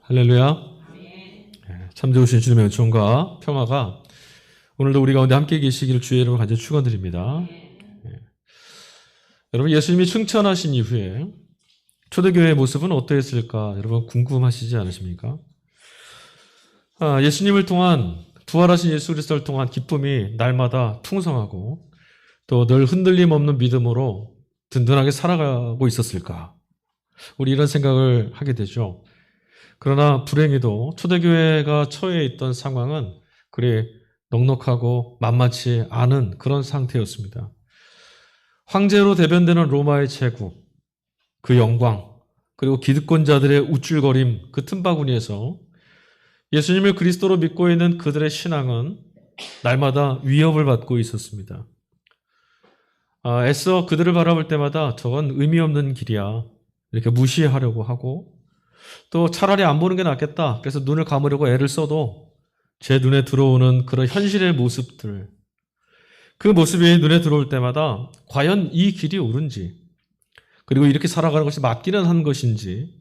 할렐루야. 참 좋으신 주님의 은총과 평화가 오늘도 우리 가운데 함께 계시기를 주의 이름으로 간절히 축원드립니다. 여러분, 예수님이 승천하신 이후에 초대교회의 모습은 어떠했을까 여러분 궁금하시지 않으십니까? 예수님을 통한 부활하신 예수 그리스도를 통한 기쁨이 날마다 풍성하고 또 늘 흔들림 없는 믿음으로 든든하게 살아가고 있었을까? 우리 이런 생각을 하게 되죠. 그러나 불행히도 초대교회가 처해 있던 상황은 그리 넉넉하고 만만치 않은 그런 상태였습니다. 황제로 대변되는 로마의 제국, 그 영광, 그리고 기득권자들의 우쭐거림, 그 틈바구니에서 예수님을 그리스도로 믿고 있는 그들의 신앙은 날마다 위협을 받고 있었습니다. 애써 그들을 바라볼 때마다 저건 의미 없는 길이야, 이렇게 무시하려고 하고, 또 차라리 안 보는 게 낫겠다, 그래서 눈을 감으려고 애를 써도 제 눈에 들어오는 그런 현실의 모습들, 그 모습이 눈에 들어올 때마다 과연 이 길이 옳은지, 그리고 이렇게 살아가는 것이 맞기는 한 것인지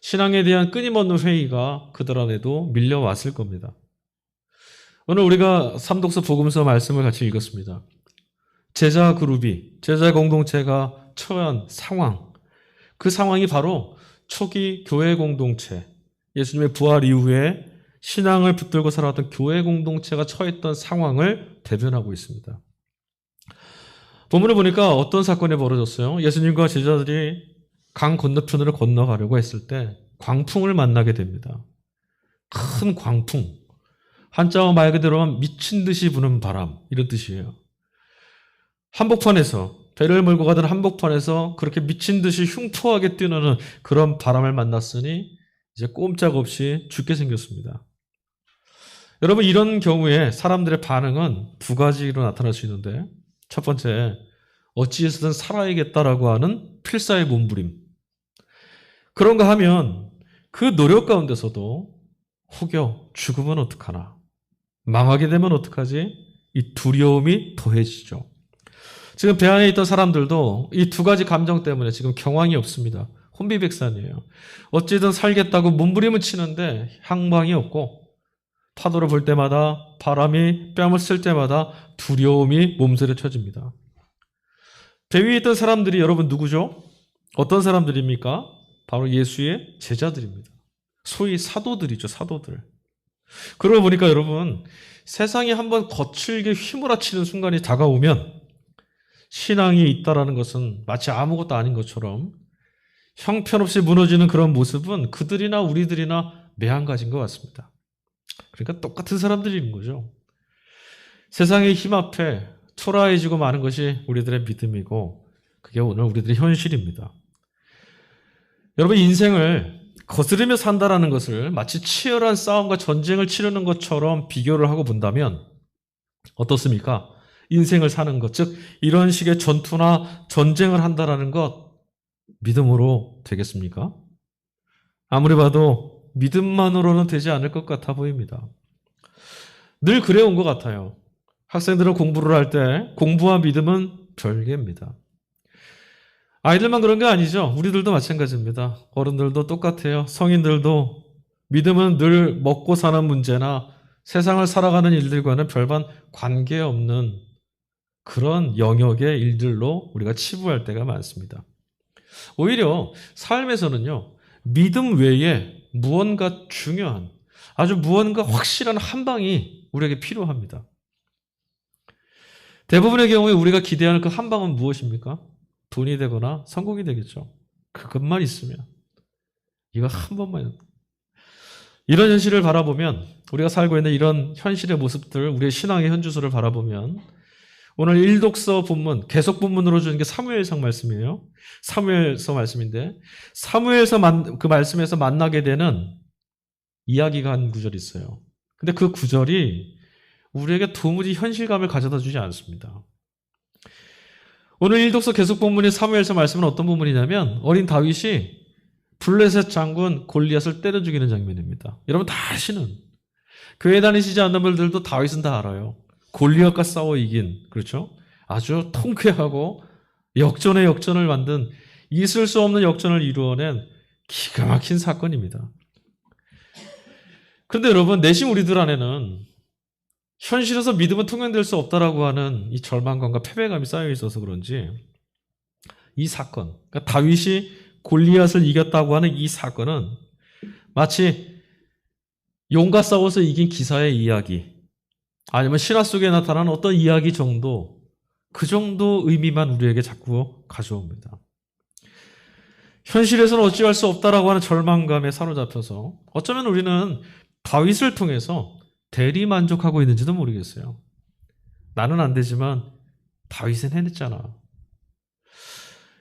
신앙에 대한 끊임없는 회의가 그들 안에도 밀려왔을 겁니다. 오늘 우리가 삼독서 복음서 말씀을 같이 읽었습니다. 제자 그룹이, 제자 공동체가 처한 상황, 그 상황이 바로 초기 교회 공동체, 예수님의 부활 이후에 신앙을 붙들고 살아왔던 교회 공동체가 처했던 상황을 대변하고 있습니다. 본문을 보니까 어떤 사건이 벌어졌어요? 예수님과 제자들이 강 건너편으로 건너가려고 했을 때 광풍을 만나게 됩니다. 큰 광풍. 한자어 말 그대로 하면 미친 듯이 부는 바람, 이런 뜻이에요. 한복판에서, 배를 몰고 가던 한복판에서 그렇게 미친 듯이 흉포하게 뛰는 그런 바람을 만났으니 이제 꼼짝없이 죽게 생겼습니다. 여러분, 이런 경우에 사람들의 반응은 두 가지로 나타날 수 있는데, 첫 번째, 어찌해서든 살아야겠다라고 하는 필사의 몸부림. 그런가 하면 그 노력 가운데서도 혹여 죽으면 어떡하나, 망하게 되면 어떡하지? 이 두려움이 더해지죠. 지금 배 안에 있던 사람들도 이 두 가지 감정 때문에 지금 경황이 없습니다. 혼비백산이에요. 어찌든 살겠다고 몸부림을 치는데 향방이 없고, 파도를 볼 때마다, 바람이 뺨을 쓸 때마다 두려움이 몸살에 쳐집니다. 배 위에 있던 사람들이 여러분 누구죠? 어떤 사람들입니까? 바로 예수의 제자들입니다. 소위 사도들이죠, 사도들. 그러고 보니까 여러분, 세상이 한번 거칠게 휘몰아치는 순간이 다가오면 신앙이 있다라는 것은 마치 아무것도 아닌 것처럼 형편없이 무너지는 그런 모습은 그들이나 우리들이나 매한가지인 것 같습니다. 그러니까 똑같은 사람들인 거죠. 세상의 힘 앞에 초라해지고 마는 것이 우리들의 믿음이고, 그게 오늘 우리들의 현실입니다. 여러분, 인생을 거스르며 산다라는 것을 마치 치열한 싸움과 전쟁을 치르는 것처럼 비교를 하고 본다면 어떻습니까? 인생을 사는 것, 즉 이런 식의 전투나 전쟁을 한다라는 것 믿음으로 되겠습니까? 아무리 봐도 믿음만으로는 되지 않을 것 같아 보입니다. 늘 그래온 것 같아요. 학생들은 공부를 할 때 공부와 믿음은 별개입니다. 아이들만 그런 게 아니죠. 우리들도 마찬가지입니다. 어른들도 똑같아요. 성인들도 믿음은 늘 먹고 사는 문제나 세상을 살아가는 일들과는 별반 관계없는 그런 영역의 일들로 우리가 치부할 때가 많습니다. 오히려 삶에서는요, 믿음 외에 무언가 중요한, 아주 무언가 확실한 한 방이 우리에게 필요합니다. 대부분의 경우에 우리가 기대하는 그 한 방은 무엇입니까? 돈이 되거나 성공이 되겠죠. 그것만 있으면. 이거 한 번만. 이런 현실을 바라보면, 우리가 살고 있는 이런 현실의 모습들, 우리의 신앙의 현주소를 바라보면, 오늘 일독서 본문, 계속 본문으로 주는 게 사무엘서 말씀이에요. 사무엘서 말씀인데, 사무엘서 그 말씀에서 만나게 되는 이야기가 한 구절이 있어요. 근데 그 구절이 우리에게 도무지 현실감을 가져다 주지 않습니다. 오늘 일독서 계속 본문의 사무엘서 말씀은 어떤 본문이냐면, 어린 다윗이 블레셋 장군 골리앗을 때려 죽이는 장면입니다. 여러분 다 아시는, 교회 다니시지 않는 분들도 다윗은 다 알아요. 골리앗과 싸워 이긴, 그렇죠? 아주 통쾌하고 역전의 역전을 만든, 있을 수 없는 역전을 이루어낸 기가 막힌 사건입니다. 그런데 여러분, 내심 우리들 안에는 현실에서 믿음은 통용될 수 없다라고 하는 이 절망감과 패배감이 쌓여 있어서 그런지 이 사건, 그러니까 다윗이 골리앗을 이겼다고 하는 이 사건은 마치 용과 싸워서 이긴 기사의 이야기, 아니면 신화 속에 나타나는 어떤 이야기 정도, 그 정도 의미만 우리에게 자꾸 가져옵니다. 현실에서는 어찌할 수 없다라고 하는 절망감에 사로잡혀서 어쩌면 우리는 다윗을 통해서 대리 만족하고 있는지도 모르겠어요. 나는 안 되지만 다윗은 해냈잖아.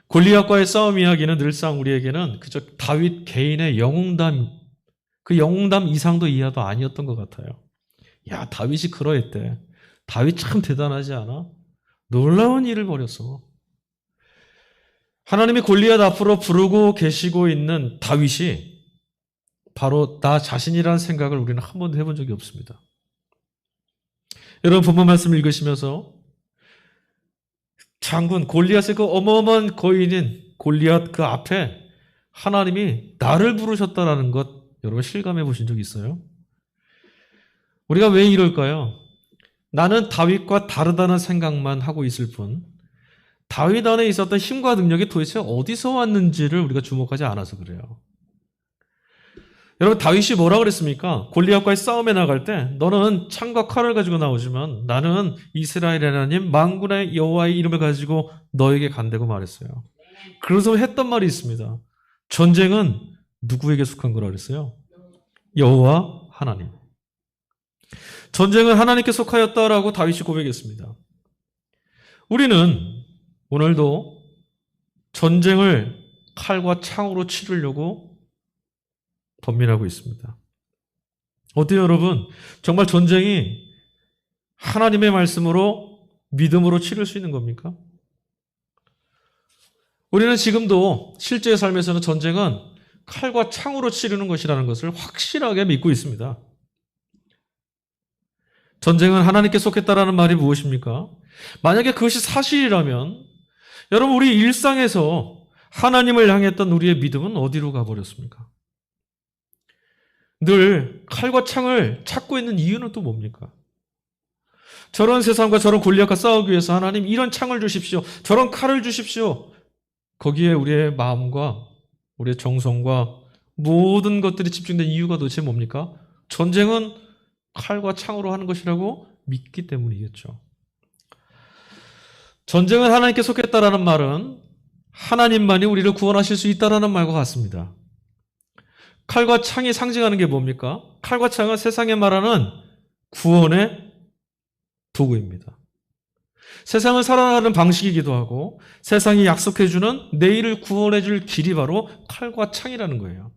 골리앗과의 싸움 이야기는 늘상 우리에게는 그저 다윗 개인의 영웅담, 그 영웅담 이상도 이하도 아니었던 것 같아요. 야, 다윗이 그러했대. 다윗 참 대단하지 않아? 놀라운 일을 벌였어. 하나님이 골리앗 앞으로 부르고 계시고 있는 다윗이 바로 나 자신이라는 생각을 우리는 한 번도 해본 적이 없습니다. 여러분, 본문 말씀 읽으시면서 장군 골리앗의 그 어마어마한 거인인 골리앗 그 앞에 하나님이 나를 부르셨다라는 것 여러분 실감해 보신 적 있어요? 우리가 왜 이럴까요? 나는 다윗과 다르다는 생각만 하고 있을 뿐 다윗 안에 있었던 힘과 능력이 도대체 어디서 왔는지를 우리가 주목하지 않아서 그래요. 여러분, 다윗이 뭐라 그랬습니까? 골리앗과의 싸움에 나갈 때 너는 창과 칼을 가지고 나오지만 나는 이스라엘 하나님 만군의 여호와의 이름을 가지고 너에게 간다고 말했어요. 그래서 했던 말이 있습니다. 전쟁은 누구에게 속한 거라 그랬어요? 여호와 하나님. 전쟁은 하나님께 속하였다라고 다윗이 고백했습니다. 우리는 오늘도 전쟁을 칼과 창으로 치르려고 번민하고 있습니다. 어때요, 여러분? 정말 전쟁이 하나님의 말씀으로 믿음으로 치를 수 있는 겁니까? 우리는 지금도 실제 삶에서는 전쟁은 칼과 창으로 치르는 것이라는 것을 확실하게 믿고 있습니다. 전쟁은 하나님께 속했다라는 말이 무엇입니까? 만약에 그것이 사실이라면 여러분, 우리 일상에서 하나님을 향했던 우리의 믿음은 어디로 가버렸습니까? 늘 칼과 창을 찾고 있는 이유는 또 뭡니까? 저런 세상과 저런 골리앗과 싸우기 위해서 하나님 이런 창을 주십시오. 저런 칼을 주십시오. 거기에 우리의 마음과 우리의 정성과 모든 것들이 집중된 이유가 도대체 뭡니까? 전쟁은 칼과 창으로 하는 것이라고 믿기 때문이겠죠. 전쟁은 하나님께 속했다라는 말은 하나님만이 우리를 구원하실 수 있다라는 말과 같습니다. 칼과 창이 상징하는 게 뭡니까? 칼과 창은 세상에 말하는 구원의 도구입니다. 세상을 살아가는 방식이기도 하고 세상이 약속해주는 내일을 구원해줄 길이 바로 칼과 창이라는 거예요.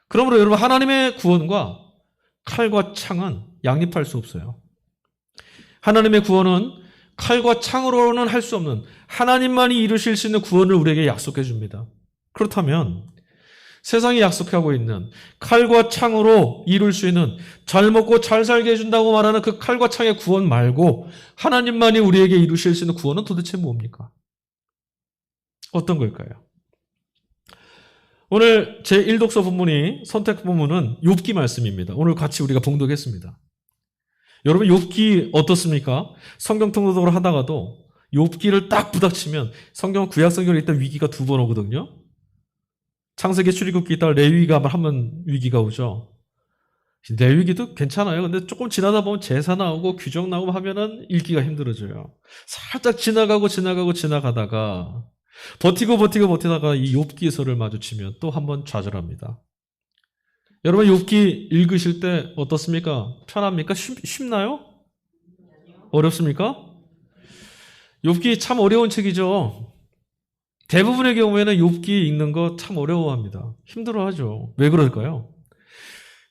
그러므로 여러분, 하나님의 구원과 칼과 창은 양립할 수 없어요. 하나님의 구원은 칼과 창으로는 할 수 없는 하나님만이 이루실 수 있는 구원을 우리에게 약속해 줍니다. 그렇다면 세상이 약속하고 있는 칼과 창으로 이룰 수 있는 잘 먹고 잘 살게 해준다고 말하는 그 칼과 창의 구원 말고 하나님만이 우리에게 이루실 수 있는 구원은 도대체 뭡니까? 어떤 걸까요? 오늘 제1독서 본문이 선택 본문은 욥기 말씀입니다. 오늘 같이 우리가 봉독했습니다. 여러분, 욥기 어떻습니까? 성경 통독을 하다가도 욥기를 딱 부닥치면 성경 구약성경에 있던 위기가 두 번 오거든요. 창세기 출애굽기 있다가 레위기가 한 번 위기가 오죠. 레위기도 괜찮아요. 근데 조금 지나다 보면 제사 나오고 규정 나오고 하면은 읽기가 힘들어져요. 살짝 지나가다가 버티다가 이 욥기서를 마주치면 또 한 번 좌절합니다. 여러분, 욥기 읽으실 때 어떻습니까? 편합니까? 쉽나요? 어렵습니까? 욥기 참 어려운 책이죠. 대부분의 경우에는 욥기 읽는 거 참 어려워합니다. 힘들어하죠. 왜 그럴까요?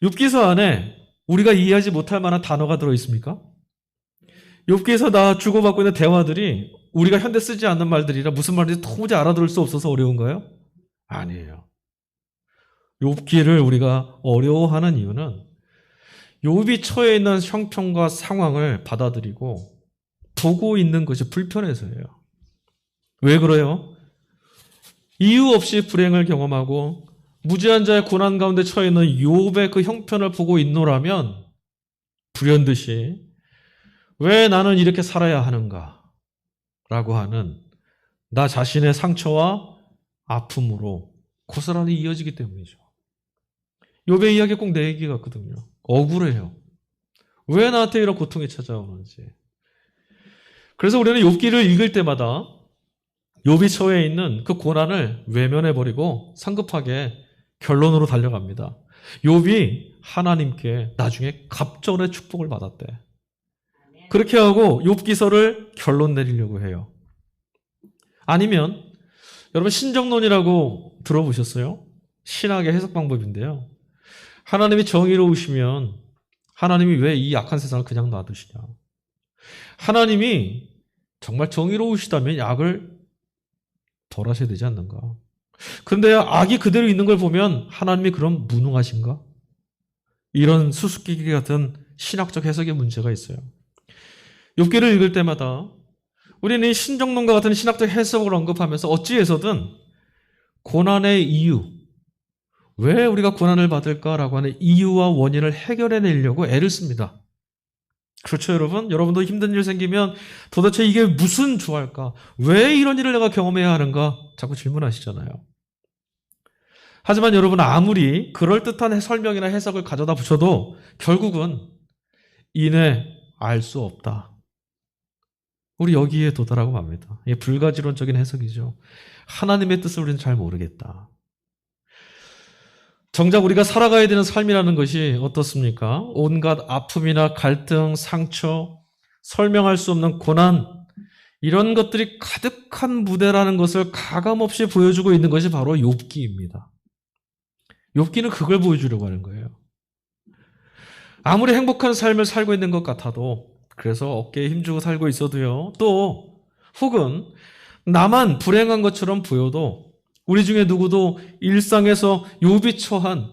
욥기서 안에 우리가 이해하지 못할 만한 단어가 들어있습니까? 욥기에서 나 주고받고 있는 대화들이 우리가 현대 쓰지 않는 말들이라 무슨 말인지 도무지 알아들을 수 없어서 어려운가요? 아니에요. 욥기를 우리가 어려워하는 이유는 욥이 처해 있는 형편과 상황을 받아들이고 보고 있는 것이 불편해서예요. 왜 그래요? 이유 없이 불행을 경험하고 무지한 자의 고난 가운데 처해 있는 욥의 그 형편을 보고 있노라면 불현듯이 왜 나는 이렇게 살아야 하는가? 라고 하는 나 자신의 상처와 아픔으로 고스란히 이어지기 때문이죠. 욥의 이야기 꼭 내 얘기 같거든요. 억울해요. 왜 나한테 이런 고통이 찾아오는지. 그래서 우리는 욥기를 읽을 때마다 욥이 처해 있는 그 고난을 외면해버리고 성급하게 결론으로 달려갑니다. 욥이 하나님께 나중에 갑절의 축복을 받았대. 그렇게 하고 욥기서를 결론 내리려고 해요. 아니면 여러분 신정론이라고 들어보셨어요? 신학의 해석 방법인데요. 하나님이 정의로우시면 하나님이 왜 이 악한 세상을 그냥 놔두시냐. 하나님이 정말 정의로우시다면 악을 덜 하셔야 되지 않는가. 그런데 악이 그대로 있는 걸 보면 하나님이 그럼 무능하신가? 이런 수수께끼 같은 신학적 해석의 문제가 있어요. 욥기를 읽을 때마다 우리는 이 신정론과 같은 신학적 해석을 언급하면서 어찌해서든 고난의 이유, 왜 우리가 고난을 받을까라고 하는 이유와 원인을 해결해내려고 애를 씁니다. 그렇죠, 여러분? 여러분도 힘든 일 생기면 도대체 이게 무슨 조할까? 왜 이런 일을 내가 경험해야 하는가? 자꾸 질문하시잖아요. 하지만 여러분 아무리 그럴듯한 설명이나 해석을 가져다 붙여도 결국은 이내 알 수 없다. 우리 여기에 도달하고 맙니다. 이게 불가지론적인 해석이죠. 하나님의 뜻을 우리는 잘 모르겠다. 정작 우리가 살아가야 되는 삶이라는 것이 어떻습니까? 온갖 아픔이나 갈등, 상처, 설명할 수 없는 고난, 이런 것들이 가득한 무대라는 것을 가감없이 보여주고 있는 것이 바로 욥기입니다. 욥기는 그걸 보여주려고 하는 거예요. 아무리 행복한 삶을 살고 있는 것 같아도, 그래서 어깨에 힘주고 살고 있어도요, 또 혹은 나만 불행한 것처럼 보여도 우리 중에 누구도 일상에서 욥이 처한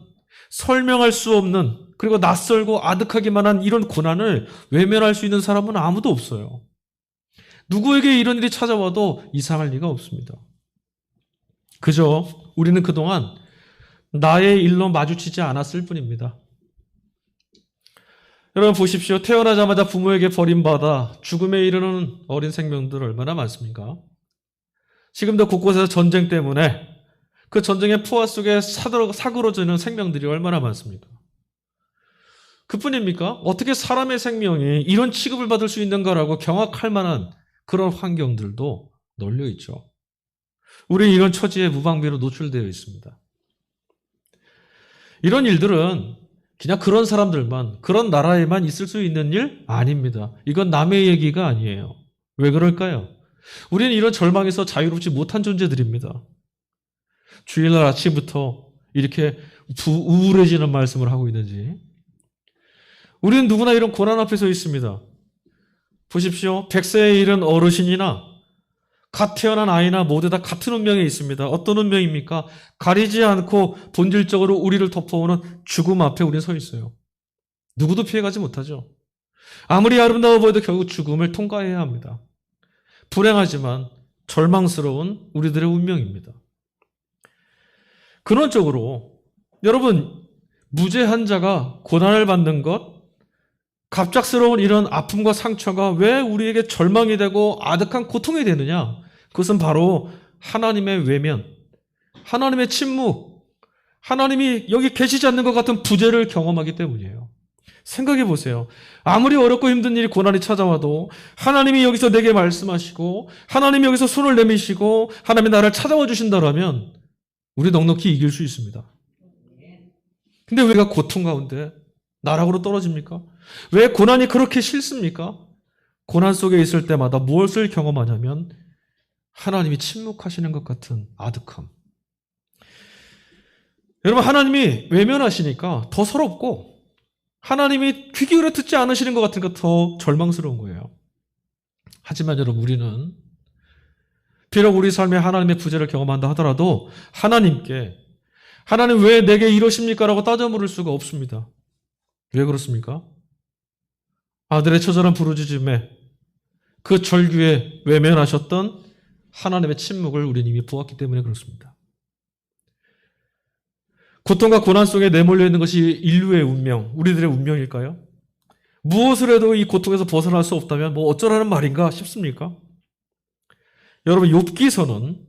설명할 수 없는 그리고 낯설고 아득하기만 한 이런 고난을 외면할 수 있는 사람은 아무도 없어요. 누구에게 이런 일이 찾아와도 이상할 리가 없습니다. 그저 우리는 그동안 나의 일로 마주치지 않았을 뿐입니다. 여러분 보십시오. 태어나자마자 부모에게 버림받아 죽음에 이르는 어린 생명들 얼마나 많습니까? 지금도 곳곳에서 전쟁 때문에 그 전쟁의 포화 속에 사그러지는 생명들이 얼마나 많습니까? 그뿐입니까? 어떻게 사람의 생명이 이런 취급을 받을 수 있는가라고 경악할 만한 그런 환경들도 널려 있죠. 우리 이런 처지에 무방비로 노출되어 있습니다. 이런 일들은 그냥 그런 사람들만, 그런 나라에만 있을 수 있는 일 아닙니다. 이건 남의 얘기가 아니에요. 왜 그럴까요? 우리는 이런 절망에서 자유롭지 못한 존재들입니다. 주일날 아침부터 이렇게 우울해지는 말씀을 하고 있는지. 우리는 누구나 이런 고난 앞에 서 있습니다. 보십시오. 100세에 이른 어르신이나 갓 태어난 아이나 모두 다 같은 운명에 있습니다. 어떤 운명입니까? 가리지 않고 본질적으로 우리를 덮어오는 죽음 앞에 우리는 서 있어요. 누구도 피해가지 못하죠. 아무리 아름다워 보여도 결국 죽음을 통과해야 합니다. 불행하지만 절망스러운 우리들의 운명입니다. 근원적으로 여러분 무죄한 자가 고난을 받는 것, 갑작스러운 이런 아픔과 상처가 왜 우리에게 절망이 되고 아득한 고통이 되느냐? 그것은 바로 하나님의 외면, 하나님의 침묵, 하나님이 여기 계시지 않는 것 같은 부재를 경험하기 때문이에요. 생각해 보세요. 아무리 어렵고 힘든 일이 고난이 찾아와도 하나님이 여기서 내게 말씀하시고 하나님이 여기서 손을 내미시고 하나님이 나를 찾아와 주신다라면 우리 넉넉히 이길 수 있습니다. 근데 우리가 고통 가운데 나락으로 떨어집니까? 왜 고난이 그렇게 싫습니까? 고난 속에 있을 때마다 무엇을 경험하냐면 하나님이 침묵하시는 것 같은 아득함. 여러분 하나님이 외면하시니까 더 서럽고 하나님이 귀 기울여 듣지 않으시는 것 같으니까 더 절망스러운 거예요. 하지만 여러분 우리는 비록 우리 삶에 하나님의 부재를 경험한다 하더라도 하나님께 하나님 왜 내게 이러십니까? 라고 따져 물을 수가 없습니다. 왜 그렇습니까? 아들의 처절한 부르짖음에 그 절규에 외면하셨던 하나님의 침묵을 우리는 이미 보았기 때문에 그렇습니다. 고통과 고난 속에 내몰려 있는 것이 인류의 운명, 우리들의 운명일까요? 무엇을 해도 이 고통에서 벗어날 수 없다면 뭐 어쩌라는 말인가 싶습니까? 여러분, 욥기서는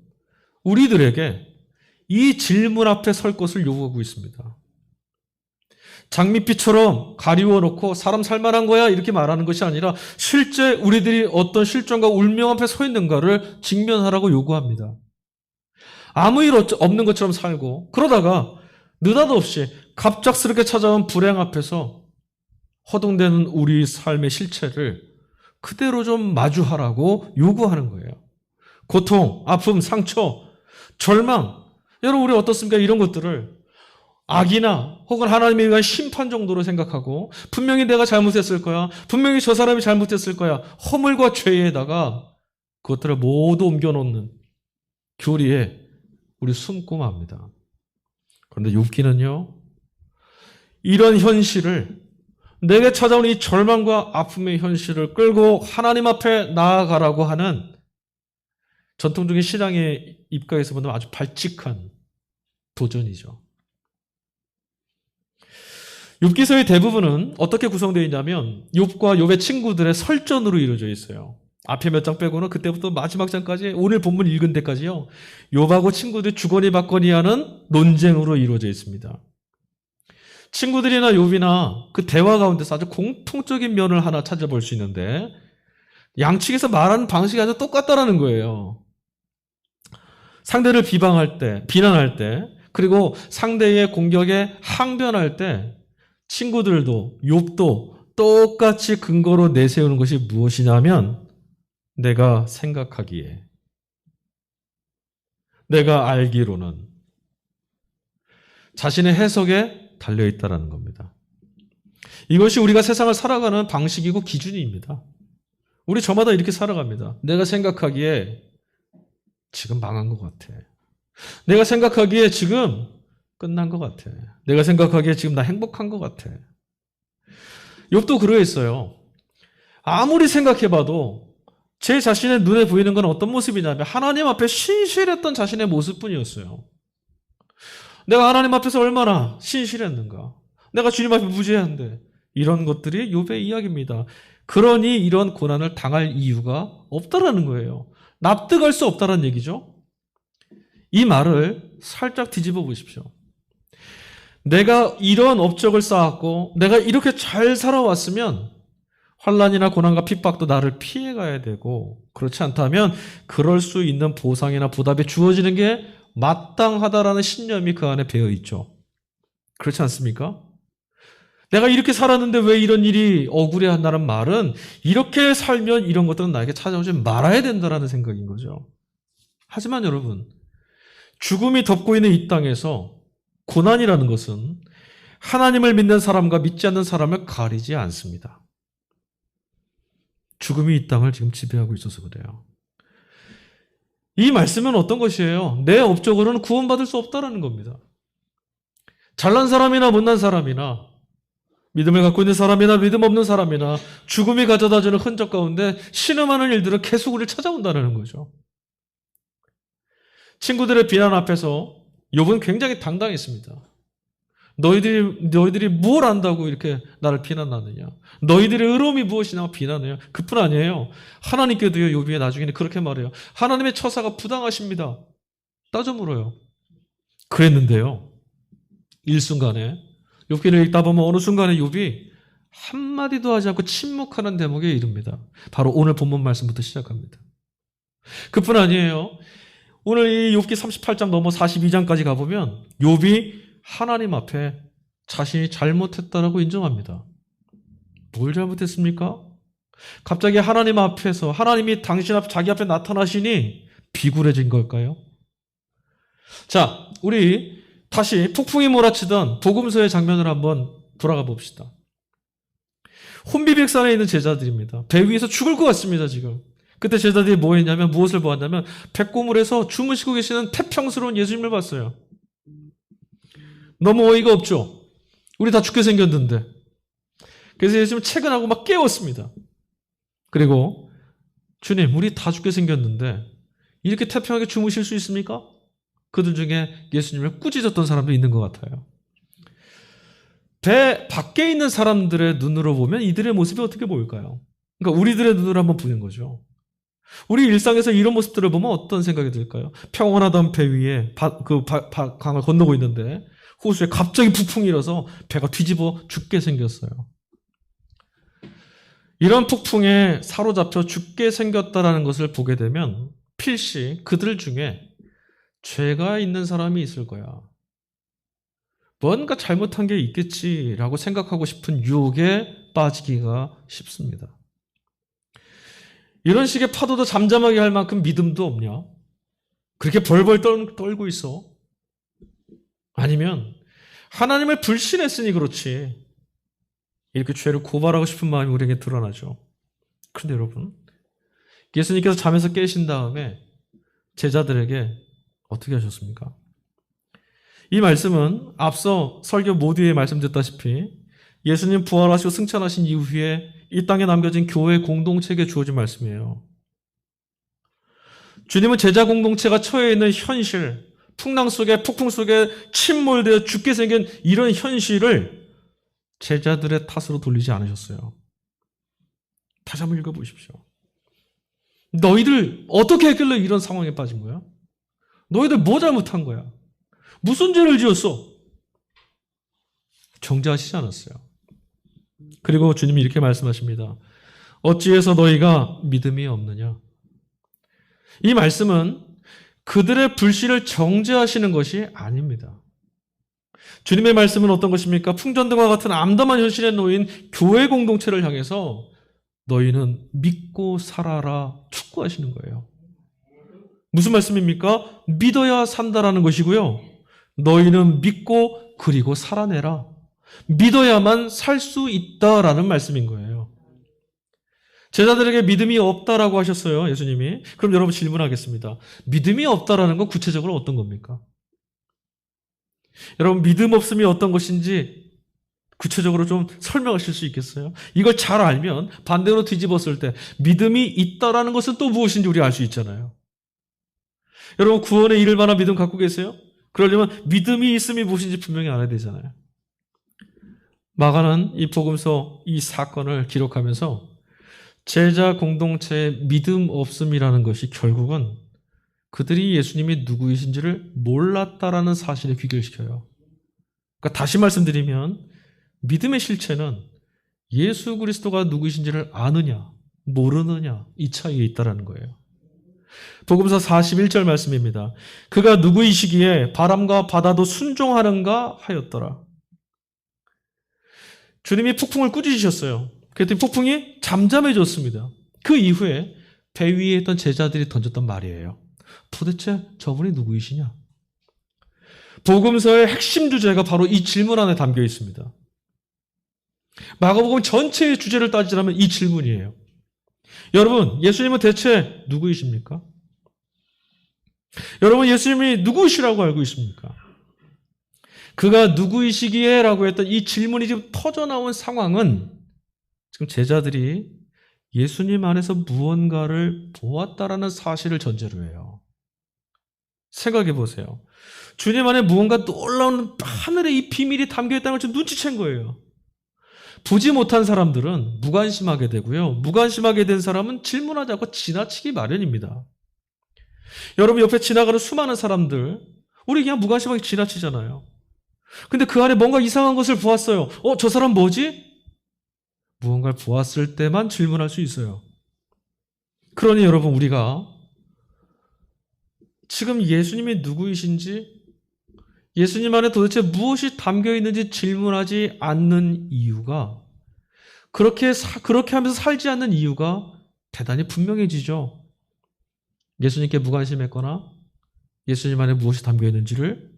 우리들에게 이 질문 앞에 설 것을 요구하고 있습니다. 장밋빛처럼 가리워 놓고 사람 살만한 거야 이렇게 말하는 것이 아니라 실제 우리들이 어떤 실존과 운명 앞에 서 있는가를 직면하라고 요구합니다. 아무 일 없는 것처럼 살고 그러다가 느닷없이 갑작스럽게 찾아온 불행 앞에서 허둥대는 우리 삶의 실체를 그대로 좀 마주하라고 요구하는 거예요. 고통, 아픔, 상처, 절망, 여러분 우리 어떻습니까? 이런 것들을 악이나 혹은 하나님에 의한 심판 정도로 생각하고 분명히 내가 잘못했을 거야. 분명히 저 사람이 잘못했을 거야. 허물과 죄에다가 그것들을 모두 옮겨놓는 교리에 우리 숨고 맙니다. 그런데 욥기는요. 이런 현실을 내게 찾아온 이 절망과 아픔의 현실을 끌고 하나님 앞에 나아가라고 하는 전통적인 신앙의 입가에서 보면 아주 발칙한 도전이죠. 욥기서의 대부분은 어떻게 구성되어 있냐면 욥과 욥의 친구들의 설전으로 이루어져 있어요. 앞에 몇 장 빼고는 그때부터 마지막 장까지 오늘 본문 읽은 데까지요. 욥하고 친구들이 주거니 받거니 하는 논쟁으로 이루어져 있습니다. 친구들이나 욥이나 그 대화 가운데서 아주 공통적인 면을 하나 찾아볼 수 있는데 양측에서 말하는 방식이 아주 똑같다라는 거예요. 상대를 비방할 때, 비난할 때, 그리고 상대의 공격에 항변할 때 친구들도 욥도 똑같이 근거로 내세우는 것이 무엇이냐면 내가 생각하기에, 내가 알기로는 자신의 해석에 달려있다는 겁니다. 이것이 우리가 세상을 살아가는 방식이고 기준입니다. 우리 저마다 이렇게 살아갑니다. 내가 생각하기에 지금 망한 것 같아. 내가 생각하기에 지금 끝난 것 같아. 내가 생각하기에 지금 나 행복한 것 같아. 욥도 그러했어요. 아무리 생각해봐도 제 자신의 눈에 보이는 건 어떤 모습이냐면 하나님 앞에 신실했던 자신의 모습뿐이었어요. 내가 하나님 앞에서 얼마나 신실했는가. 내가 주님 앞에 무죄한데. 이런 것들이 욥의 이야기입니다. 그러니 이런 고난을 당할 이유가 없다라는 거예요. 납득할 수 없다라는 얘기죠. 이 말을 살짝 뒤집어 보십시오. 내가 이런 업적을 쌓았고 내가 이렇게 잘 살아왔으면 환난이나 고난과 핍박도 나를 피해가야 되고 그렇지 않다면 그럴 수 있는 보상이나 보답이 주어지는 게 마땅하다라는 신념이 그 안에 배어 있죠. 그렇지 않습니까? 내가 이렇게 살았는데 왜 이런 일이 억울해한다는 말은 이렇게 살면 이런 것들은 나에게 찾아오지 말아야 된다는 생각인 거죠. 하지만 여러분, 죽음이 덮고 있는 이 땅에서 고난이라는 것은 하나님을 믿는 사람과 믿지 않는 사람을 가리지 않습니다. 죽음이 이 땅을 지금 지배하고 있어서 그래요. 이 말씀은 어떤 것이에요? 내 업적으로는 구원받을 수 없다는 겁니다. 잘난 사람이나 못난 사람이나 믿음을 갖고 있는 사람이나 믿음 없는 사람이나 죽음이 가져다주는 흔적 가운데 신음하는 일들은 계속 우리를 찾아온다는 거죠. 친구들의 비난 앞에서 욥은 굉장히 당당했습니다. 너희들이 뭘 안다고 이렇게 나를 비난하느냐. 너희들의 의로움이 무엇이냐고 비난해요. 그뿐 아니에요. 하나님께도요. 욥이 나중에는 그렇게 말해요. 하나님의 처사가 부당하십니다. 따져 물어요. 그랬는데요. 일순간에 욥기를 읽다 보면 어느 순간에 욥이 한마디도 하지 않고 침묵하는 대목에 이릅니다. 바로 오늘 본문 말씀부터 시작합니다. 그뿐 아니에요. 오늘 이 욥기 38장 넘어 42장까지 가보면 욥이 하나님 앞에 자신이 잘못했다라고 인정합니다. 뭘 잘못했습니까? 갑자기 하나님 앞에서 하나님이 자기 앞에 나타나시니 비굴해진 걸까요? 자, 우리 다시 폭풍이 몰아치던 복음서의 장면을 한번 돌아가 봅시다. 혼비백산에 있는 제자들입니다. 배 위에서 죽을 것 같습니다, 지금. 그때 제자들이 뭐 했냐면, 무엇을 보았냐면, 백고물에서 주무시고 계시는 태평스러운 예수님을 봤어요. 너무 어이가 없죠? 우리 다 죽게 생겼는데. 그래서 예수님 퇴근하고 막 깨웠습니다. 그리고, 주님, 우리 다 죽게 생겼는데, 이렇게 태평하게 주무실 수 있습니까? 그들 중에 예수님을 꾸짖었던 사람도 있는 것 같아요. 배 밖에 있는 사람들의 눈으로 보면 이들의 모습이 어떻게 보일까요? 그러니까 우리들의 눈으로 한번 보는 거죠. 우리 일상에서 이런 모습들을 보면 어떤 생각이 들까요? 평온하던 배 위에 강을 건너고 있는데 호수에 갑자기 북풍이 일어서 배가 뒤집어 죽게 생겼어요. 이런 폭풍에 사로잡혀 죽게 생겼다라는 것을 보게 되면 필시 그들 중에 죄가 있는 사람이 있을 거야. 뭔가 잘못한 게 있겠지라고 생각하고 싶은 유혹에 빠지기가 쉽습니다. 이런 식의 파도도 잠잠하게 할 만큼 믿음도 없냐? 그렇게 벌벌 떨고 있어? 아니면 하나님을 불신했으니 그렇지. 이렇게 죄를 고발하고 싶은 마음이 우리에게 드러나죠. 그런데 여러분, 예수님께서 잠에서 깨신 다음에 제자들에게 어떻게 하셨습니까? 이 말씀은 앞서 설교 모두에 말씀드렸다시피 예수님 부활하시고 승천하신 이후에 이 땅에 남겨진 교회 공동체에게 주어진 말씀이에요. 주님은 제자 공동체가 처해 있는 현실, 풍랑 속에, 폭풍 속에 침몰되어 죽게 생긴 이런 현실을 제자들의 탓으로 돌리지 않으셨어요. 다시 한번 읽어보십시오. 너희들 어떻게 했길래 이런 상황에 빠진 거야? 너희들 뭐 잘못한 거야? 무슨 죄를 지었어? 정죄하시지 않았어요. 그리고 주님이 이렇게 말씀하십니다. 어찌해서 너희가 믿음이 없느냐? 이 말씀은 그들의 불신을 정죄하시는 것이 아닙니다. 주님의 말씀은 어떤 것입니까? 풍전등과 같은 암담한 현실에 놓인 교회 공동체를 향해서 너희는 믿고 살아라 축구하시는 거예요. 무슨 말씀입니까? 믿어야 산다라는 것이고요. 너희는 믿고 그리고 살아내라. 믿어야만 살 수 있다라는 말씀인 거예요. 제자들에게 믿음이 없다라고 하셨어요, 예수님이. 그럼 여러분 질문하겠습니다. 믿음이 없다라는 건 구체적으로 어떤 겁니까? 여러분 믿음 없음이 어떤 것인지 구체적으로 좀 설명하실 수 있겠어요? 이걸 잘 알면 반대로 뒤집었을 때 믿음이 있다라는 것은 또 무엇인지 우리가 알 수 있잖아요. 여러분 구원에 이를 만한 믿음 갖고 계세요? 그러려면 믿음이 있음이 무엇인지 분명히 알아야 되잖아요. 마가는 이 복음서 이 사건을 기록하면서 제자 공동체의 믿음 없음이라는 것이 결국은 그들이 예수님이 누구이신지를 몰랐다라는 사실에 귀결시켜요. 그러니까 다시 말씀드리면 믿음의 실체는 예수 그리스도가 누구이신지를 아느냐, 모르느냐 이 차이에 있다는 거예요. 복음서 41절 말씀입니다. 그가 누구이시기에 바람과 바다도 순종하는가 하였더라. 주님이 폭풍을 꾸짖으셨어요. 그랬더니 폭풍이 잠잠해졌습니다. 그 이후에 배 위에 있던 제자들이 던졌던 말이에요. 도대체 저분이 누구이시냐? 복음서의 핵심 주제가 바로 이 질문 안에 담겨 있습니다. 마가복음 전체의 주제를 따지자면 이 질문이에요. 여러분, 예수님은 대체 누구이십니까? 여러분, 예수님이 누구이시라고 알고 있습니까? 그가 누구이시기에 라고 했던 이 질문이 지금 터져나온 상황은 지금 제자들이 예수님 안에서 무언가를 보았다라는 사실을 전제로 해요. 생각해 보세요. 주님 안에 무언가 놀라운 하늘의 이 비밀이 담겨있다는 걸 지금 눈치챈 거예요. 보지 못한 사람들은 무관심하게 되고요. 무관심하게 된 사람은 질문하지 않고 지나치기 마련입니다. 여러분 옆에 지나가는 수많은 사람들, 우리 그냥 무관심하게 지나치잖아요. 근데 그 안에 뭔가 이상한 것을 보았어요. 저 사람 뭐지? 무언가를 보았을 때만 질문할 수 있어요. 그러니 여러분 우리가 지금 예수님이 누구이신지, 예수님 안에 도대체 무엇이 담겨 있는지 질문하지 않는 이유가, 그렇게 하면서 살지 않는 이유가 대단히 분명해지죠. 예수님께 무관심했거나 예수님 안에 무엇이 담겨 있는지를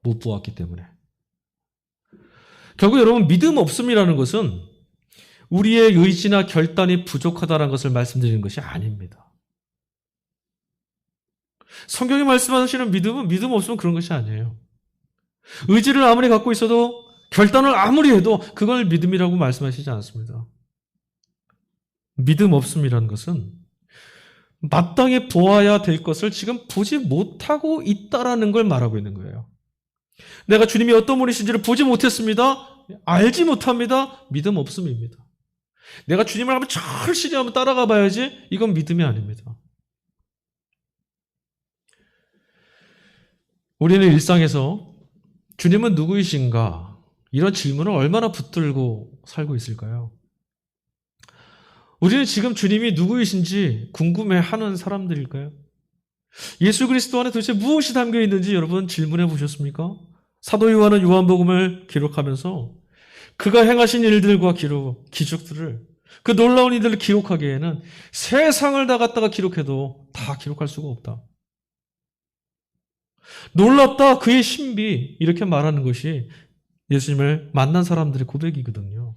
못 보았기 때문에. 결국 여러분 믿음 없음이라는 것은 우리의 의지나 결단이 부족하다는 것을 말씀드리는 것이 아닙니다. 성경이 말씀하시는 믿음은 믿음 없으면 그런 것이 아니에요. 의지를 아무리 갖고 있어도 결단을 아무리 해도 그걸 믿음이라고 말씀하시지 않습니다. 믿음 없음이라는 것은 마땅히 보아야 될 것을 지금 보지 못하고 있다라는 걸 말하고 있는 거예요. 내가 주님이 어떤 분이신지를 보지 못했습니다. 알지 못합니다. 믿음 없음입니다. 내가 주님을 한번 절실히 한번 따라가 봐야지 이건 믿음이 아닙니다. 우리는 일상에서 주님은 누구이신가? 이런 질문을 얼마나 붙들고 살고 있을까요? 우리는 지금 주님이 누구이신지 궁금해하는 사람들일까요? 예수 그리스도 안에 도대체 무엇이 담겨 있는지 여러분 질문해 보셨습니까? 사도 요한은 요한복음을 기록하면서 그가 행하신 일들과 기적들을 그 놀라운 일들을 기록하기에는 세상을 다 갖다가 기록해도 다 기록할 수가 없다. 놀랍다 그의 신비 이렇게 말하는 것이 예수님을 만난 사람들의 고백이거든요.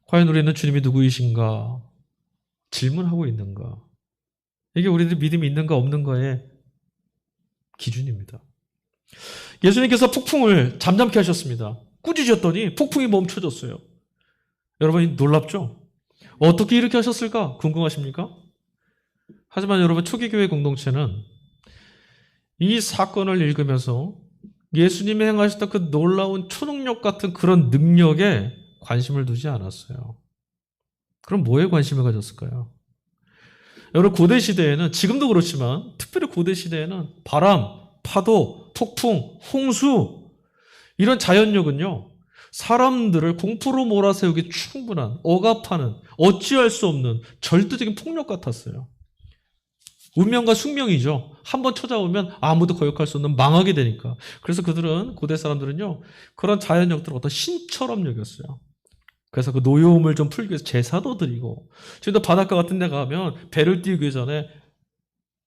과연 우리는 주님이 누구이신가 질문하고 있는가? 이게 우리들 믿음이 있는가 없는가의 기준입니다. 예수님께서 폭풍을 잠잠케 하셨습니다. 꾸짖었더니 폭풍이 멈춰졌어요. 여러분 놀랍죠? 어떻게 이렇게 하셨을까? 궁금하십니까? 하지만 여러분 초기교회 공동체는 이 사건을 읽으면서 예수님이 행하셨던 그 놀라운 초능력 같은 그런 능력에 관심을 두지 않았어요. 그럼 뭐에 관심을 가졌을까요? 여러분 고대 시대에는 지금도 그렇지만 특별히 고대 시대에는 바람, 파도, 폭풍, 홍수 이런 자연력은요. 사람들을 공포로 몰아세우기 충분한 억압하는 어찌할 수 없는 절대적인 폭력 같았어요. 운명과 숙명이죠. 한번 찾아오면 아무도 거역할 수 없는 망하게 되니까. 그래서 그들은 고대 사람들은요. 그런 자연력들을 어떤 신처럼 여겼어요. 그래서 그 노여움을 좀 풀기 위해서 제사도 드리고 지금도 바닷가 같은 데 가면 배를 띄우기 전에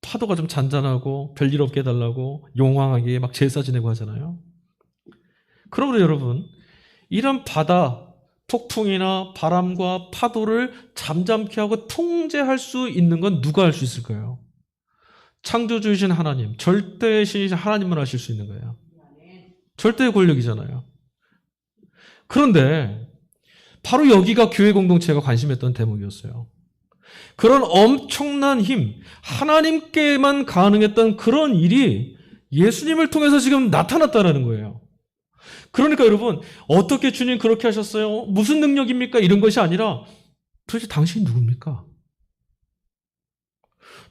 파도가 좀 잔잔하고 별일 없게 해달라고 용왕하게 막 제사 지내고 하잖아요. 그러므로 여러분 이런 바다, 폭풍이나 바람과 파도를 잠잠케 하고 통제할 수 있는 건 누가 할 수 있을까요? 창조주이신 하나님, 절대의 신이신 하나님만 하실 수 있는 거예요. 절대의 권력이잖아요. 그런데 바로 여기가 교회 공동체가 관심했던 대목이었어요. 그런 엄청난 힘, 하나님께만 가능했던 그런 일이 예수님을 통해서 지금 나타났다는 거예요. 그러니까 여러분 어떻게 주님 그렇게 하셨어요? 무슨 능력입니까? 이런 것이 아니라 도대체 당신이 누굽니까?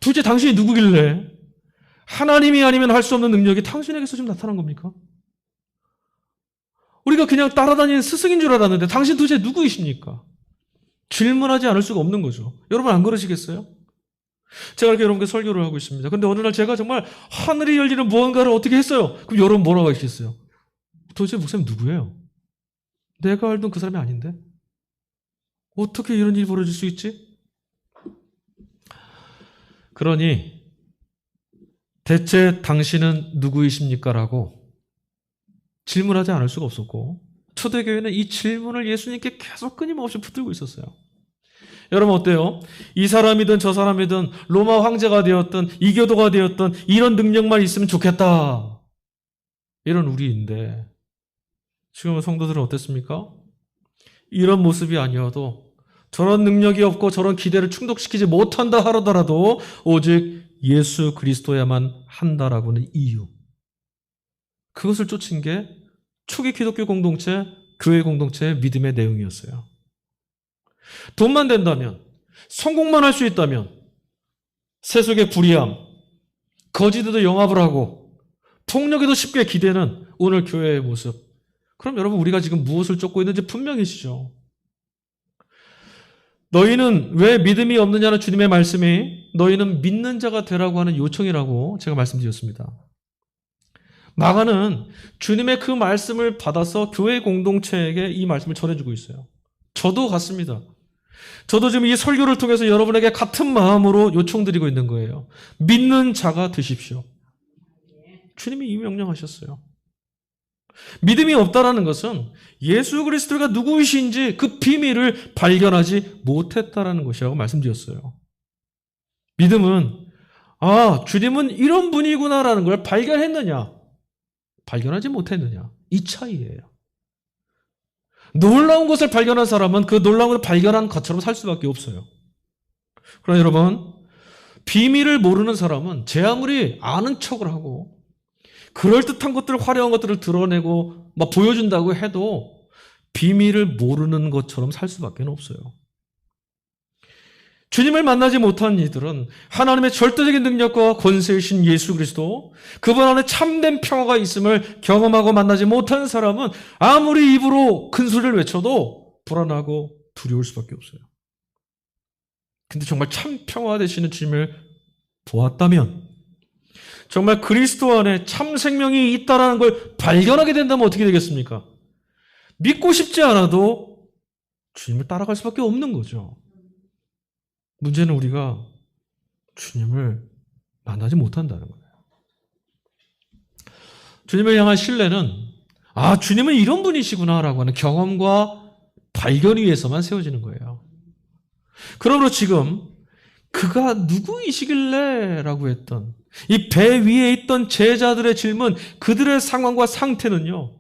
도대체 당신이 누구길래 하나님이 아니면 할 수 없는 능력이 당신에게서 지금 나타난 겁니까? 우리가 그냥 따라다니는 스승인 줄 알았는데 당신 도대체 누구이십니까? 질문하지 않을 수가 없는 거죠. 여러분 안 그러시겠어요? 제가 이렇게 여러분께 설교를 하고 있습니다. 근데 어느 날 제가 정말 하늘이 열리는 무언가를 어떻게 했어요? 그럼 여러분 뭐라고 하시겠어요? 도대체 목사님 누구예요? 내가 알던 그 사람이 아닌데? 어떻게 이런 일이 벌어질 수 있지? 그러니 대체 당신은 누구이십니까? 라고 질문하지 않을 수가 없었고 초대교회는 이 질문을 예수님께 계속 끊임없이 붙들고 있었어요. 여러분 어때요? 이 사람이든 저 사람이든 로마 황제가 되었든 이교도가 되었든 이런 능력만 있으면 좋겠다. 이런 우리인데 지금 성도들은 어땠습니까? 이런 모습이 아니어도 저런 능력이 없고 저런 기대를 충족시키지 못한다 하더라도 오직 예수 그리스도야만 한다라고는 이유. 그것을 쫓은 게 초기 기독교 공동체, 교회 공동체의 믿음의 내용이었어요. 돈만 된다면, 성공만 할 수 있다면, 세속의 불의함, 거지들도 영합을 하고 폭력에도 쉽게 기대는 오늘 교회의 모습. 그럼 여러분 우리가 지금 무엇을 쫓고 있는지 분명히시죠. 너희는 왜 믿음이 없느냐는 주님의 말씀이 너희는 믿는 자가 되라고 하는 요청이라고 제가 말씀드렸습니다. 마가는 주님의 그 말씀을 받아서 교회 공동체에게 이 말씀을 전해주고 있어요. 저도 같습니다. 저도 지금 이 설교를 통해서 여러분에게 같은 마음으로 요청드리고 있는 거예요. 믿는 자가 되십시오. 주님이 이 명령하셨어요. 믿음이 없다라는 것은 예수 그리스도가 누구이신지 그 비밀을 발견하지 못했다라는 것이라고 말씀드렸어요. 믿음은 주님은 이런 분이구나라는 걸 발견했느냐 발견하지 못했느냐 이 차이예요. 놀라운 것을 발견한 사람은 그 놀라운 것을 발견한 것처럼 살 수밖에 없어요. 그러나 여러분 비밀을 모르는 사람은 제 아무리 아는 척을 하고 그럴듯한 것들, 화려한 것들을 드러내고 막 보여준다고 해도 비밀을 모르는 것처럼 살 수밖에 없어요. 주님을 만나지 못한 이들은 하나님의 절대적인 능력과 권세이신 예수 그리스도, 그분 안에 참된 평화가 있음을 경험하고 만나지 못한 사람은 아무리 입으로 큰 소리를 외쳐도 불안하고 두려울 수밖에 없어요. 근데 정말 참 평화 되시는 주님을 보았다면, 정말 그리스도 안에 참 생명이 있다는 걸 발견하게 된다면 어떻게 되겠습니까? 믿고 싶지 않아도 주님을 따라갈 수밖에 없는 거죠. 문제는 우리가 주님을 만나지 못한다는 거예요. 주님을 향한 신뢰는 주님은 이런 분이시구나라고 하는 경험과 발견 위에서만 세워지는 거예요. 그러므로 지금 그가 누구이시길래? 라고 했던 이 배 위에 있던 제자들의 질문, 그들의 상황과 상태는요,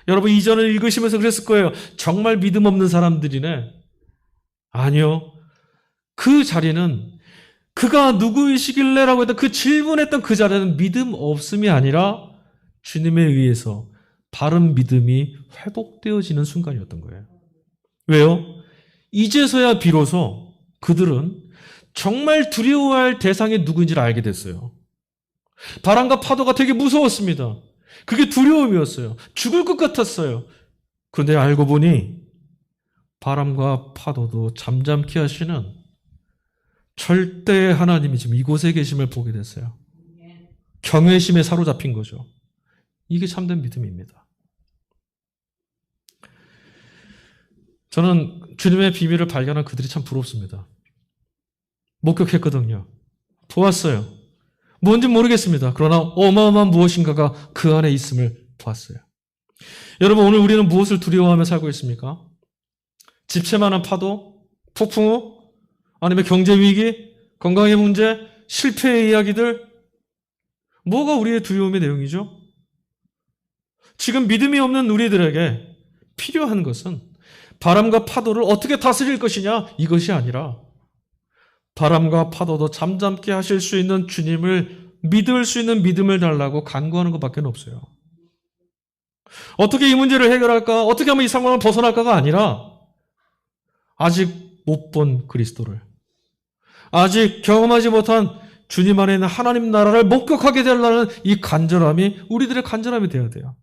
여러분 이전을 읽으시면서 그랬을 거예요. 정말 믿음 없는 사람들이네. 아니요. 그 자리는 그가 누구이시길래? 라고 했던 그 질문했던 그 자리는 믿음 없음이 아니라 주님에 의해서 바른 믿음이 회복되어지는 순간이었던 거예요. 왜요? 이제서야 비로소 그들은 정말 두려워할 대상이 누구인지를 알게 됐어요. 바람과 파도가 되게 무서웠습니다. 그게 두려움이었어요. 죽을 것 같았어요. 그런데 알고 보니 바람과 파도도 잠잠케 하시는 절대 하나님이 지금 이곳에 계심을 보게 됐어요. 경외심에 사로잡힌 거죠. 이게 참된 믿음입니다. 저는 주님의 비밀을 발견한 그들이 참 부럽습니다. 목격했거든요. 보았어요. 뭔지 모르겠습니다. 그러나 어마어마한 무엇인가가 그 안에 있음을 보았어요. 여러분, 오늘 우리는 무엇을 두려워하며 살고 있습니까? 집채만한 파도? 폭풍우? 아니면 경제위기? 건강의 문제? 실패의 이야기들? 뭐가 우리의 두려움의 내용이죠? 지금 믿음이 없는 우리들에게 필요한 것은 바람과 파도를 어떻게 다스릴 것이냐, 이것이 아니라 바람과 파도도 잠잠게 하실 수 있는 주님을 믿을 수 있는 믿음을 달라고 간구하는 것밖에 없어요. 어떻게 이 문제를 해결할까? 어떻게 하면 이 상황을 벗어날까가 아니라 아직 못 본 그리스도를, 아직 경험하지 못한 주님 안에 있는 하나님 나라를 목격하게 되려는 이 간절함이 우리들의 간절함이 되어야 돼요.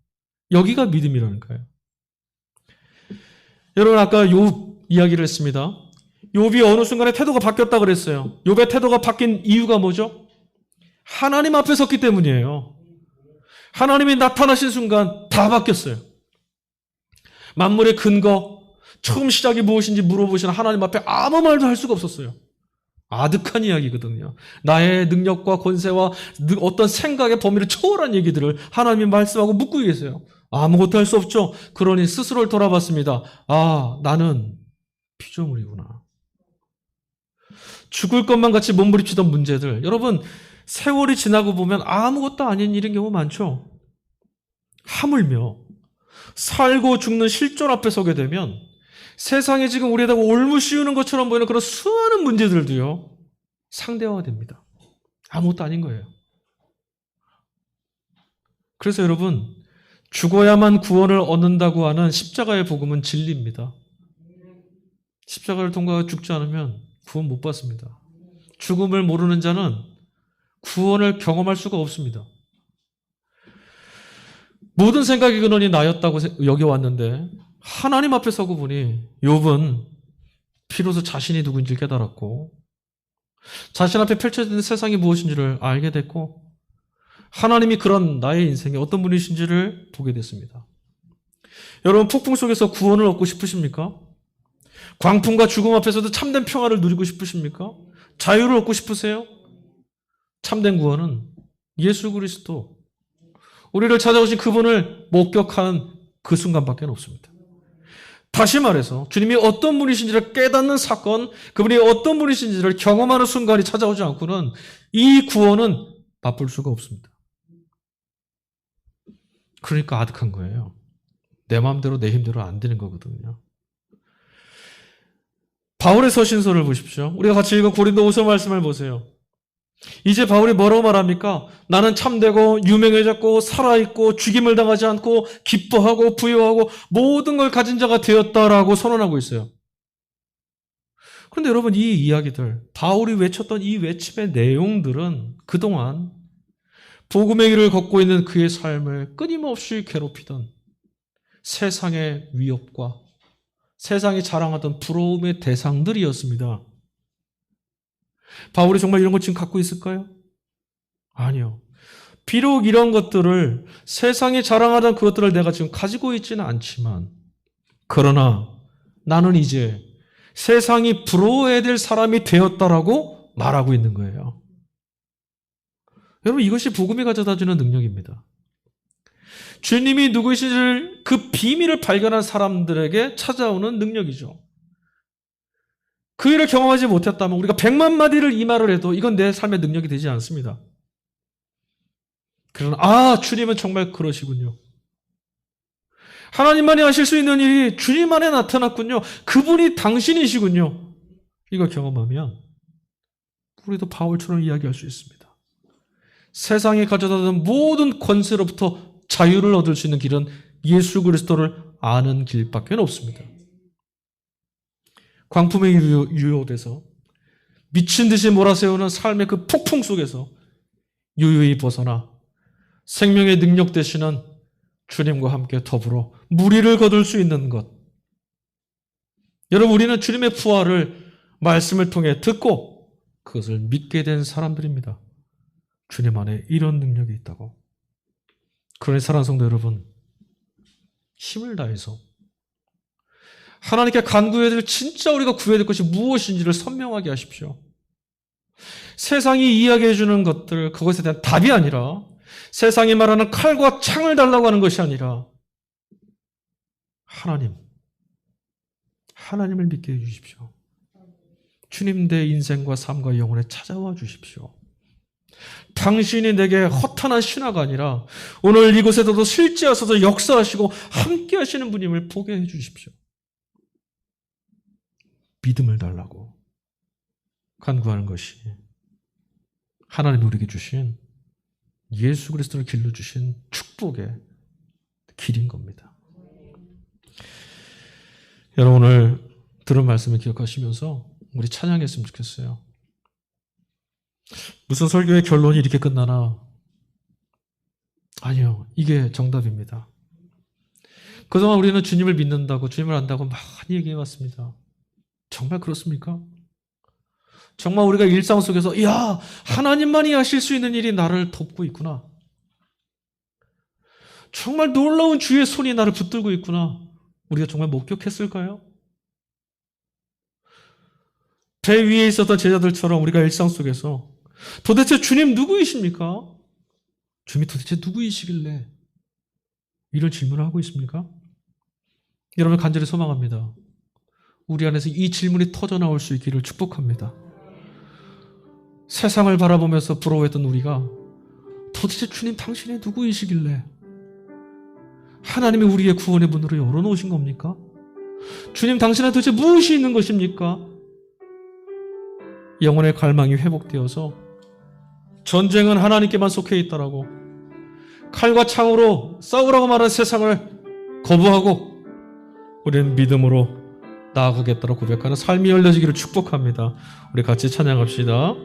여기가 믿음이라는 거예요. 여러분, 아까 욥 이야기를 했습니다. 욥이 어느 순간에 태도가 바뀌었다 그랬어요. 욥의 태도가 바뀐 이유가 뭐죠? 하나님 앞에 섰기 때문이에요. 하나님이 나타나신 순간 다 바뀌었어요. 만물의 근거, 처음 시작이 무엇인지 물어보시는 하나님 앞에 아무 말도 할 수가 없었어요. 아득한 이야기거든요. 나의 능력과 권세와 어떤 생각의 범위를 초월한 얘기들을 하나님이 말씀하고 묻고 계세요. 아무것도 할 수 없죠. 그러니 스스로를 돌아봤습니다. 나는 피조물이구나. 죽을 것만 같이 몸부림치던 문제들, 여러분 세월이 지나고 보면 아무것도 아닌 일인 경우 많죠. 하물며 살고 죽는 실존 앞에 서게 되면 세상에 지금 우리에다가 올무씌우는 것처럼 보이는 그런 수많은 문제들도요, 상대화됩니다. 아무것도 아닌 거예요. 그래서 여러분, 죽어야만 구원을 얻는다고 하는 십자가의 복음은 진리입니다. 십자가를 통과해 죽지 않으면 구원 못 받습니다. 죽음을 모르는 자는 구원을 경험할 수가 없습니다. 모든 생각의 근원이 나였다고 여겨왔는데 하나님 앞에 서고 보니 욥은 비로소 자신이 누구인지를 깨달았고 자신 앞에 펼쳐진 세상이 무엇인지를 알게 됐고 하나님이 그런 나의 인생에 어떤 분이신지를 보게 됐습니다. 여러분, 폭풍 속에서 구원을 얻고 싶으십니까? 광풍과 죽음 앞에서도 참된 평화를 누리고 싶으십니까? 자유를 얻고 싶으세요? 참된 구원은 예수 그리스도, 우리를 찾아오신 그분을 목격하는 그 순간밖에 없습니다. 다시 말해서 주님이 어떤 분이신지를 깨닫는 사건, 그분이 어떤 분이신지를 경험하는 순간이 찾아오지 않고는 이 구원은 맛볼 수가 없습니다. 그러니까 아득한 거예요. 내 마음대로 내 힘대로 안 되는 거거든요. 바울의 서신서를 보십시오. 우리가 같이 읽은 고린도후서 말씀을 보세요. 이제 바울이 뭐라고 말합니까? 나는 참되고 유명해졌고 살아있고 죽임을 당하지 않고 기뻐하고 부유하고 모든 걸 가진 자가 되었다라고 선언하고 있어요. 그런데 여러분, 이 이야기들, 바울이 외쳤던 이 외침의 내용들은 그동안 복음의 길을 걷고 있는 그의 삶을 끊임없이 괴롭히던 세상의 위협과 세상이 자랑하던 부러움의 대상들이었습니다. 바울이 정말 이런 거 지금 갖고 있을까요? 아니요. 비록 이런 것들을, 세상이 자랑하던 그것들을 내가 지금 가지고 있지는 않지만, 그러나 나는 이제 세상이 부러워해야 될 사람이 되었다라고 말하고 있는 거예요. 여러분, 이것이 복음이 가져다주는 능력입니다. 주님이 누구이신지를, 그 비밀을 발견한 사람들에게 찾아오는 능력이죠. 그 일을 경험하지 못했다면 우리가 100만 마디를 이 말을 해도 이건 내 삶의 능력이 되지 않습니다. 그러나 주님은 정말 그러시군요. 하나님만이 하실 수 있는 일이 주님 안에 나타났군요. 그분이 당신이시군요. 이걸 경험하면 우리도 바울처럼 이야기할 수 있습니다. 세상에 가져다는 모든 권세로부터 자유를 얻을 수 있는 길은 예수 그리스도를 아는 길밖에 없습니다. 광풍에 유효돼서 미친 듯이 몰아세우는 삶의 그 폭풍 속에서 유유히 벗어나 생명의 능력 되시는 주님과 함께 더불어 무리를 거둘 수 있는 것. 여러분, 우리는 주님의 부활을 말씀을 통해 듣고 그것을 믿게 된 사람들입니다. 주님 안에 이런 능력이 있다고. 그러니 사랑하는 성도 여러분, 힘을 다해서 하나님께 간구해야 될, 진짜 우리가 구해야 될 것이 무엇인지를 선명하게 하십시오. 세상이 이야기해 주는 것들, 그것에 대한 답이 아니라, 세상이 말하는 칼과 창을 달라고 하는 것이 아니라 하나님을 믿게 해주십시오. 주님 내 인생과 삶과 영혼에 찾아와 주십시오. 당신이 내게 허탄한 신화가 아니라 오늘 이곳에서도 실제하셔서 역사하시고 함께 하시는 분임을 보게 해 주십시오. 믿음을 달라고 간구하는 것이 하나님이 우리에게 주신, 예수 그리스도를 길로 주신 축복의 길인 겁니다. 여러분, 오늘 들은 말씀을 기억하시면서 우리 찬양했으면 좋겠어요. 무슨 설교의 결론이 이렇게 끝나나? 아니요. 이게 정답입니다. 그동안 우리는 주님을 믿는다고, 주님을 안다고 많이 얘기해왔습니다. 정말 그렇습니까? 정말 우리가 일상 속에서 하나님만이 하실 수 있는 일이 나를 돕고 있구나. 정말 놀라운 주의 손이 나를 붙들고 있구나. 우리가 정말 목격했을까요? 배 위에 있었던 제자들처럼 우리가 일상 속에서 도대체 주님 누구이십니까? 주님이 도대체 누구이시길래 이런 질문을 하고 있습니까? 여러분, 간절히 소망합니다. 우리 안에서 이 질문이 터져나올 수 있기를 축복합니다. 세상을 바라보면서 부러워했던 우리가 도대체 주님 당신이 누구이시길래 하나님이 우리의 구원의 문으로 열어놓으신 겁니까? 주님 당신은 도대체 무엇이 있는 것입니까? 영혼의 갈망이 회복되어서 전쟁은 하나님께만 속해 있다라고, 칼과 창으로 싸우라고 말하는 세상을 거부하고 우리는 믿음으로 나아가겠다고 고백하는 삶이 열려지기를 축복합니다. 우리 같이 찬양합시다.